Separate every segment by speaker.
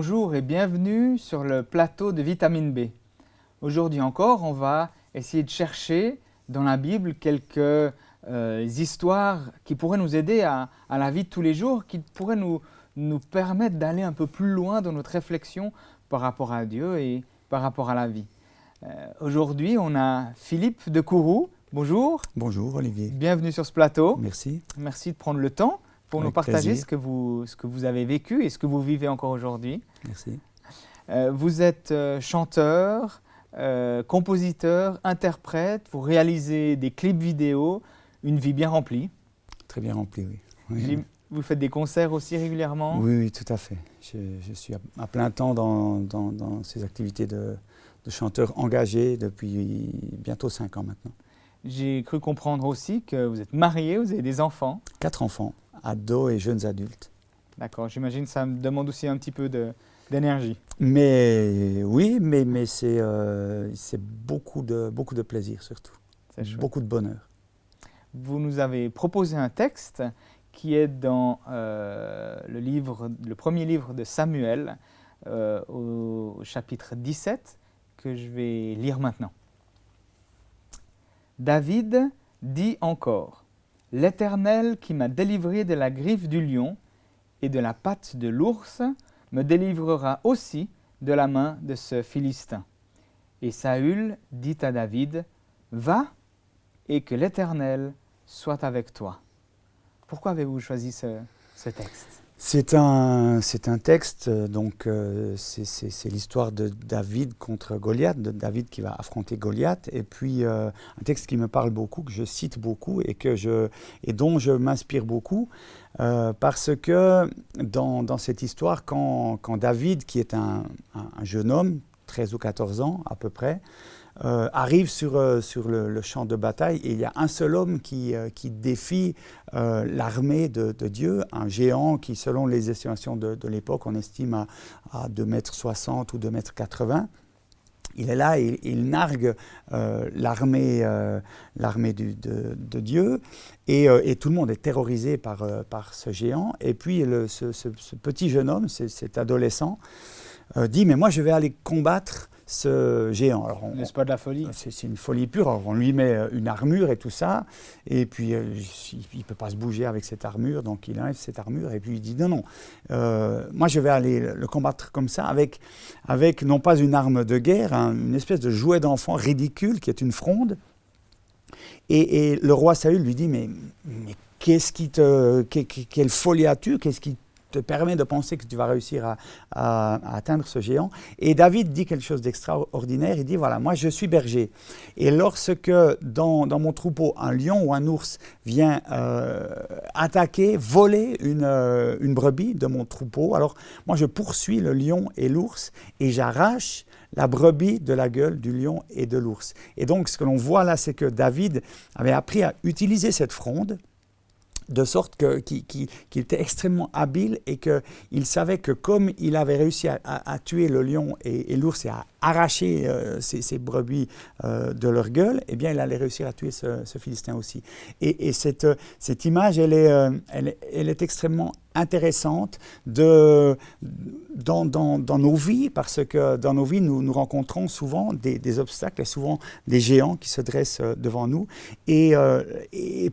Speaker 1: Bonjour et bienvenue sur le plateau de Vitamine B. Aujourd'hui encore, on va essayer de chercher dans la Bible quelques histoires qui pourraient nous aider à la vie de tous les jours, qui pourraient nous permettre d'aller un peu plus loin dans notre réflexion par rapport à Dieu et par rapport à la vie. Aujourd'hui, on a Philippe de Kourou. Bonjour.
Speaker 2: Bonjour Olivier.
Speaker 1: Bienvenue sur ce plateau.
Speaker 2: Merci.
Speaker 1: Merci de prendre le temps pour nous partager ce que vous avez vécu et ce que vous vivez encore aujourd'hui.
Speaker 2: Merci.
Speaker 1: Vous êtes chanteur, compositeur, interprète, vous réalisez des clips vidéo, une vie bien remplie.
Speaker 2: Très bien remplie, oui. Oui.
Speaker 1: Vous faites des concerts aussi régulièrement?
Speaker 2: Oui, oui, tout à fait. Je suis à plein temps dans ces activités de chanteur engagé depuis bientôt 5 ans maintenant.
Speaker 1: J'ai cru comprendre aussi que vous êtes marié, vous avez des enfants.
Speaker 2: 4 enfants, ados et jeunes adultes.
Speaker 1: D'accord, j'imagine que ça me demande aussi un petit peu d'énergie.
Speaker 2: Mais oui, mais c'est beaucoup de plaisir surtout.
Speaker 1: C'est chouette.
Speaker 2: Beaucoup de bonheur.
Speaker 1: Vous nous avez proposé un texte qui est dans le premier livre de Samuel, au chapitre 17, que je vais lire maintenant. David dit encore : « L'Éternel qui m'a délivré de la griffe du lion et de la patte de l'ours me délivrera aussi de la main de ce Philistin. » Et Saül dit à David : « Va, et que l'Éternel soit avec toi. » Pourquoi avez-vous choisi ce texte ?
Speaker 2: C'est un texte, donc c'est l'histoire de David contre Goliath, de David qui va affronter Goliath, et puis un texte qui me parle beaucoup, que je cite beaucoup et dont je m'inspire beaucoup, parce que dans cette histoire, quand David, qui est un jeune homme, 13 ou 14 ans à peu près, arrive sur le champ de bataille, et il y a un seul homme qui défie l'armée de Dieu, un géant qui, selon les estimations de l'époque, on estime à 2,60 m ou 2,80 m. Il est là et il nargue l'armée de Dieu, et tout le monde est terrorisé par ce géant. Et puis ce petit jeune homme, cet adolescent, dit « Mais moi je vais aller combattre ce géant. »
Speaker 1: N'est-ce pas de la folie ?
Speaker 2: C'est une folie pure. Alors, on lui met une armure et tout ça, et puis il ne peut pas se bouger avec cette armure, donc il enlève cette armure, et puis il dit non, moi je vais aller le combattre comme ça, avec non pas une arme de guerre, une espèce de jouet d'enfant ridicule qui est une fronde. Et le roi Saül lui dit mais quelle folie as-tu ? Qu'est-ce qui te permet de penser que tu vas réussir à atteindre ce géant? Et David dit quelque chose d'extraordinaire. Il dit, voilà, moi je suis berger. Et lorsque dans mon troupeau, un lion ou un ours vient attaquer, voler une brebis de mon troupeau, alors moi je poursuis le lion et l'ours et j'arrache la brebis de la gueule du lion et de l'ours. Et donc ce que l'on voit là, c'est que David avait appris à utiliser cette fronde, de sorte qu'il était extrêmement habile, et qu'il savait que comme il avait réussi à tuer le lion et l'ours et à arracher ces brebis de leur gueule, eh bien il allait réussir à tuer ce Philistin aussi. Et cette image, elle est extrêmement intéressante dans nos vies, parce que dans nos vies, nous rencontrons souvent des obstacles et souvent des géants qui se dressent devant nous. Et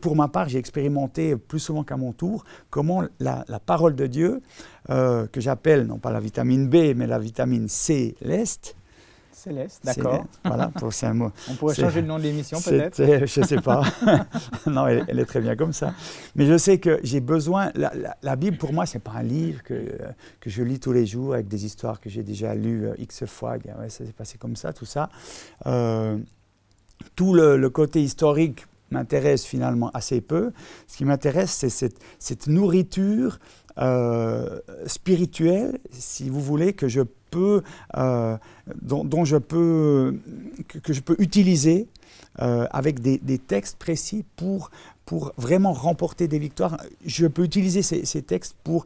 Speaker 2: pour ma part, j'ai expérimenté plus souvent qu'à mon tour comment la parole de Dieu, que j'appelle non pas la vitamine B, mais la vitamine Céleste.
Speaker 1: Céleste, d'accord.
Speaker 2: Voilà, c'est un mot.
Speaker 1: On pourrait changer le nom de l'émission peut-être.
Speaker 2: Je ne sais pas. Non, elle est très bien comme ça. Mais je sais que j'ai besoin. La Bible, pour moi, ce n'est pas un livre que je lis tous les jours avec des histoires que j'ai déjà lues X fois. Bien, ouais, ça s'est passé comme ça, tout ça. Tout le côté historique m'intéresse finalement assez peu. Ce qui m'intéresse, c'est cette nourriture spirituelle, si vous voulez, que je peux utiliser avec des textes précis pour vraiment remporter des victoires. Je peux utiliser ces textes pour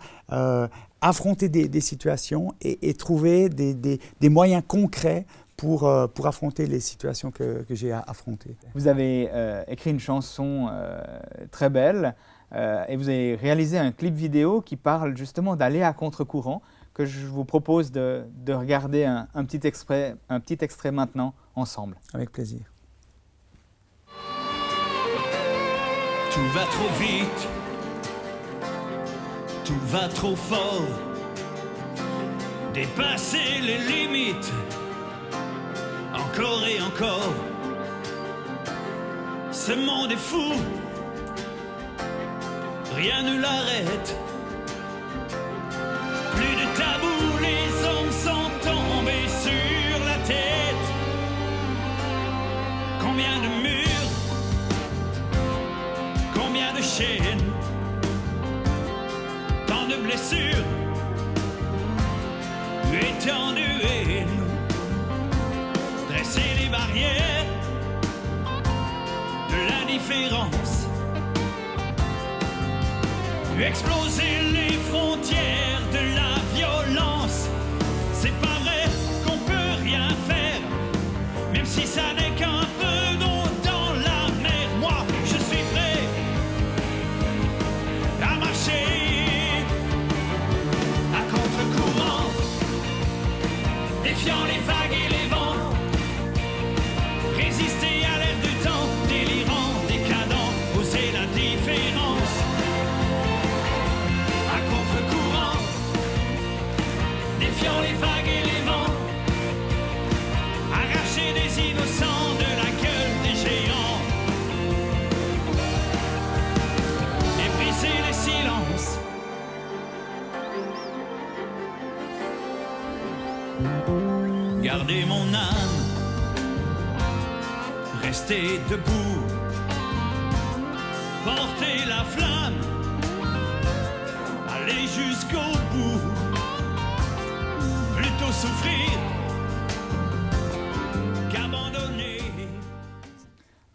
Speaker 2: affronter des situations et trouver des moyens concrets pour affronter les situations que j'ai à affronter.
Speaker 1: Vous avez écrit une chanson très belle et vous avez réalisé un clip vidéo qui parle justement d'aller à contre-courant. que je vous propose de regarder un petit extrait maintenant ensemble.
Speaker 2: Avec plaisir.
Speaker 3: Tout va trop vite, tout va trop fort, dépasser les limites, encore et encore. Ce monde est fou, rien ne l'arrête. Plus de tabous, les hommes sont tombés sur la tête. Combien de murs, combien de chaînes, tant de blessures et tant de haine. Dresser les barrières de l'indifférence, exploser les frontières de la violence. C'est pas vrai qu'on peut rien faire, même si ça n'est qu'un peu d'eau dans la mer. Moi, je suis prêt à marcher à contre-courant, défiant les vagues et les vents, résister à l'air du temps, délirant, décadent, oser la différence. À contre-courant, défiant les vagues et les vents, arracher des innocents de la gueule des géants et briser les silences. Garder mon âme, rester debout, porter la flamme, aller jusqu'au bout, plutôt souffrir qu'abandonner.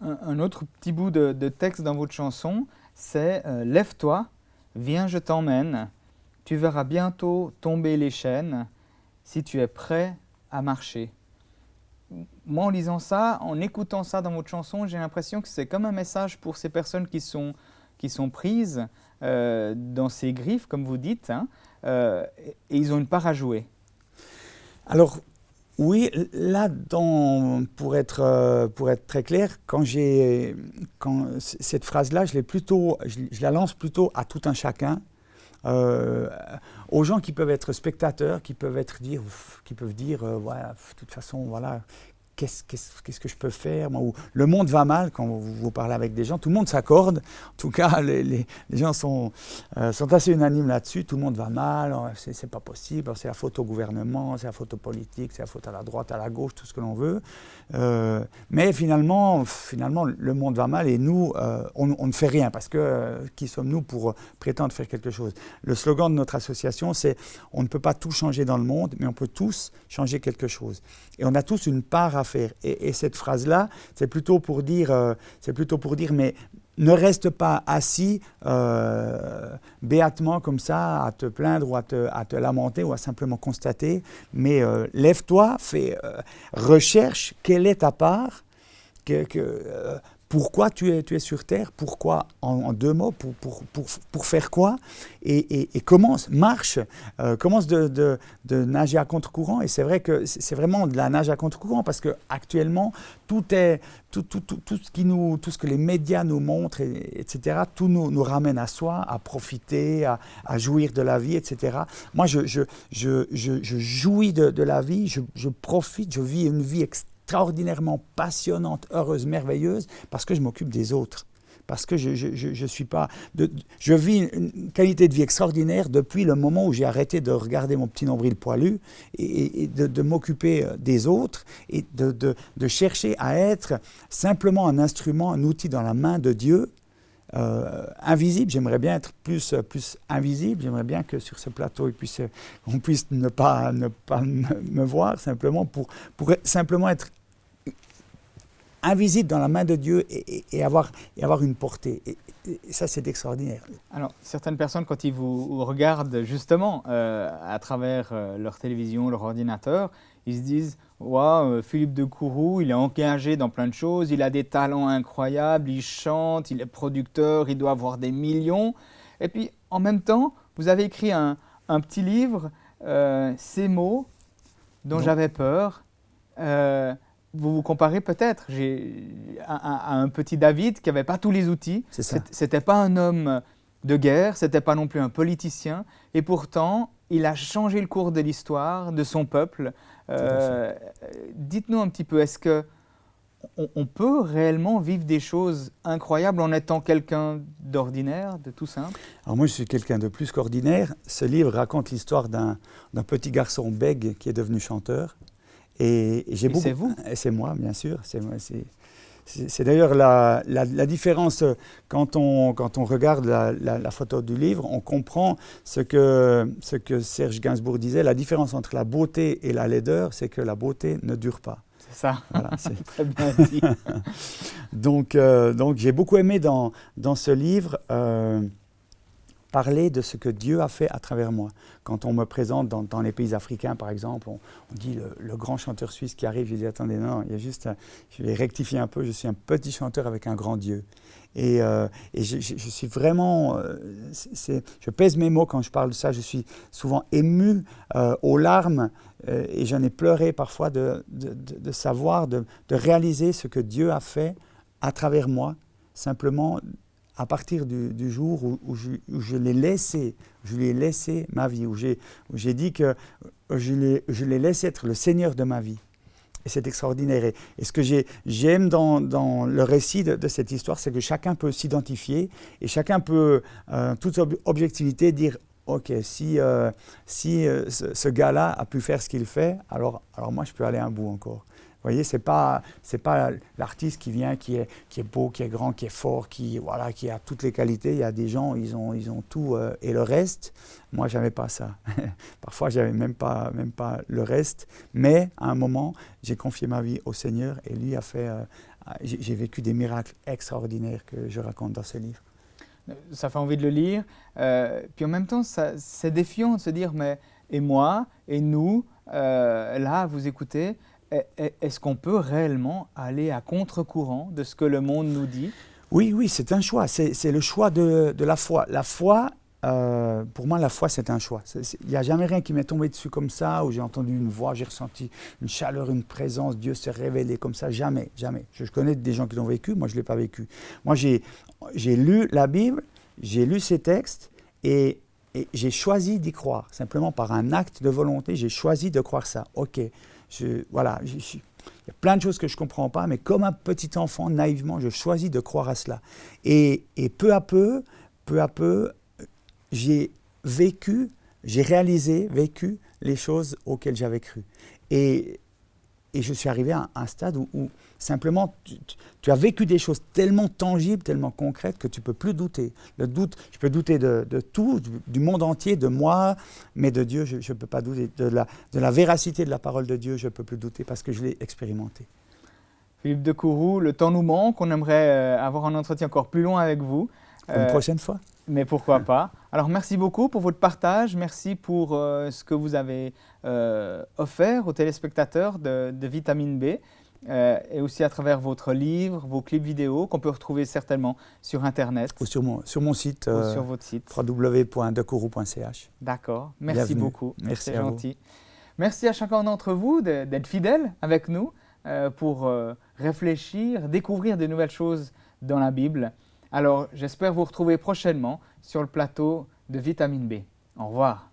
Speaker 1: Un autre petit bout de texte dans votre chanson, c'est Lève-toi, viens, je t'emmène, tu verras bientôt tomber les chaînes, si tu es prêt à marcher. Moi, en lisant ça, en écoutant ça dans votre chanson, j'ai l'impression que c'est comme un message pour ces personnes qui sont prises dans ces griffes, comme vous dites, hein, et ils ont une part à jouer.
Speaker 2: Alors, oui, là, pour être très clair, quand cette phrase-là, je la lance plutôt à tout un chacun, aux gens qui peuvent être spectateurs, qui peuvent dire, voilà, de toute façon, voilà, qu'est-ce que je peux faire moi, ou le monde va mal, quand vous parlez avec des gens, tout le monde s'accorde. En tout cas, les gens sont assez unanimes là-dessus. Tout le monde va mal, c'est pas possible, c'est la faute au gouvernement, c'est la faute aux politiques, c'est la faute à la droite, à la gauche, tout ce que l'on veut. Mais finalement, le monde va mal et nous, on ne fait rien parce que qui sommes-nous pour prétendre faire quelque chose? Le slogan de notre association, c'est « On ne peut pas tout changer dans le monde, mais on peut tous changer quelque chose ». Et on a tous une part à faire. Et cette phrase-là, c'est plutôt pour dire, mais ne reste pas assis béatement comme ça, à te plaindre ou à te lamenter ou à simplement constater, mais lève-toi, recherche quelle est ta part, pourquoi tu es sur Terre, pourquoi, en deux mots, pour faire quoi, et commence, marche, commence de nager à contre-courant. Et c'est vrai que c'est vraiment de la nage à contre-courant, parce qu'actuellement, tout ce que les médias nous montrent, etc., tout nous ramène à soi, à profiter, à jouir de la vie, etc. Moi, je jouis de la vie, je profite, je vis une vie extraordinairement passionnante, heureuse, merveilleuse, parce que je m'occupe des autres. Parce que je vis une qualité de vie extraordinaire depuis le moment où j'ai arrêté de regarder mon petit nombril poilu et de m'occuper des autres et de chercher à être simplement un instrument, un outil dans la main de Dieu, invisible. J'aimerais bien être plus invisible. J'aimerais bien que sur ce plateau, on puisse ne pas me voir, simplement pour simplement être invisible dans la main de Dieu et avoir une portée. Et ça, c'est extraordinaire.
Speaker 1: Alors, certaines personnes, quand ils vous regardent justement à travers leur télévision, leur ordinateur, ils se disent « Waouh, Philippe de Courroux, il est engagé dans plein de choses, il a des talents incroyables, il chante, il est producteur, il doit avoir des millions. » Et puis, en même temps, vous avez écrit un petit livre ces mots dont
Speaker 2: Non.
Speaker 1: j'avais peur, vous vous comparez peut-être à un petit David qui n'avait pas tous les outils.
Speaker 2: C'est ça.
Speaker 1: C'était pas un homme de guerre, c'était pas non plus un politicien, et pourtant il a changé le cours de l'histoire de son peuple. Dites-nous un petit peu, est-ce que on peut réellement vivre des choses incroyables en étant quelqu'un d'ordinaire, de tout simple?
Speaker 2: Alors moi, je suis quelqu'un de plus qu'ordinaire. Ce livre raconte l'histoire d'un petit garçon bègue qui est devenu chanteur. Et
Speaker 1: c'est vous?
Speaker 2: Et c'est moi, bien sûr. C'est d'ailleurs la différence quand on regarde la photo du livre, on comprend ce que Serge Gainsbourg disait. La différence entre la beauté et la laideur, c'est que la beauté ne dure pas.
Speaker 1: C'est ça,
Speaker 2: Voilà,
Speaker 1: très bien dit.
Speaker 2: donc j'ai beaucoup aimé dans ce livre parler de ce que Dieu a fait à travers moi. Quand on me présente dans les pays africains, par exemple, on dit le grand chanteur suisse qui arrive, je dis attendez, non, il y a juste, je vais rectifier un peu, je suis un petit chanteur avec un grand Dieu. Et je suis vraiment, je pèse mes mots quand je parle de ça, je suis souvent ému aux larmes et j'en ai pleuré parfois de savoir, de réaliser ce que Dieu a fait à travers moi, simplement à partir du jour où je l'ai laissé ma vie, où j'ai dit que je l'ai laissé être le Seigneur de ma vie. Et c'est extraordinaire. Et ce que j'aime dans le récit de cette histoire, c'est que chacun peut s'identifier et chacun peut, toute objectivité, dire « Ok, si ce gars-là a pu faire ce qu'il fait, alors moi je peux aller un bout encore. » Vous voyez, c'est pas l'artiste qui vient, qui est beau, qui est grand, qui est fort, qui a toutes les qualités. Il y a des gens, ils ont tout et le reste. Moi, j'avais pas ça. Parfois, j'avais même pas le reste. Mais à un moment, j'ai confié ma vie au Seigneur et lui a fait. J'ai vécu des miracles extraordinaires que je raconte dans ce livre.
Speaker 1: Ça fait envie de le lire. Puis en même temps, c'est défiant de se dire mais et moi et nous là, vous écoutez. Est-ce qu'on peut réellement aller à contre-courant de ce que le monde nous dit?
Speaker 2: Oui, c'est un choix. C'est le choix de la foi. La foi, pour moi, la foi, c'est un choix. Il n'y a jamais rien qui m'est tombé dessus comme ça, où j'ai entendu une voix, j'ai ressenti une chaleur, une présence, Dieu s'est révélé comme ça. Jamais, jamais. Je connais des gens qui l'ont vécu, moi, je ne l'ai pas vécu. Moi, j'ai lu la Bible, j'ai lu ces textes et j'ai choisi d'y croire. Simplement par un acte de volonté, j'ai choisi de croire ça. Ok. Il y a plein de choses que je ne comprends pas, mais comme un petit enfant, naïvement, je choisis de croire à cela. Et peu à peu, j'ai vécu les choses auxquelles j'avais cru. Et je suis arrivé à un stade où simplement, tu as vécu des choses tellement tangibles, tellement concrètes que tu ne peux plus douter. Le doute, je peux douter de tout, du monde entier, de moi, mais de Dieu, je ne peux pas douter. De la véracité de la parole de Dieu, je ne peux plus douter parce que je l'ai expérimenté.
Speaker 1: Philippe de Courroux, le temps nous manque, on aimerait avoir un entretien encore plus long avec vous.
Speaker 2: Une prochaine fois.
Speaker 1: Mais pourquoi pas. Alors merci beaucoup pour votre partage, merci pour ce que vous avez offert aux téléspectateurs de Vitamine B et aussi à travers votre livre, vos clips vidéo qu'on peut retrouver certainement sur Internet.
Speaker 2: Ou sur mon site,
Speaker 1: ou sur votre site.
Speaker 2: www.decourroux.ch.
Speaker 1: D'accord, merci
Speaker 2: Bienvenue.
Speaker 1: beaucoup.
Speaker 2: Merci
Speaker 1: c'est
Speaker 2: à
Speaker 1: gentil. Merci à chacun d'entre vous d'être fidèles avec nous pour réfléchir, découvrir de nouvelles choses dans la Bible. Alors, j'espère vous retrouver prochainement sur le plateau de Vitamine B. Au revoir.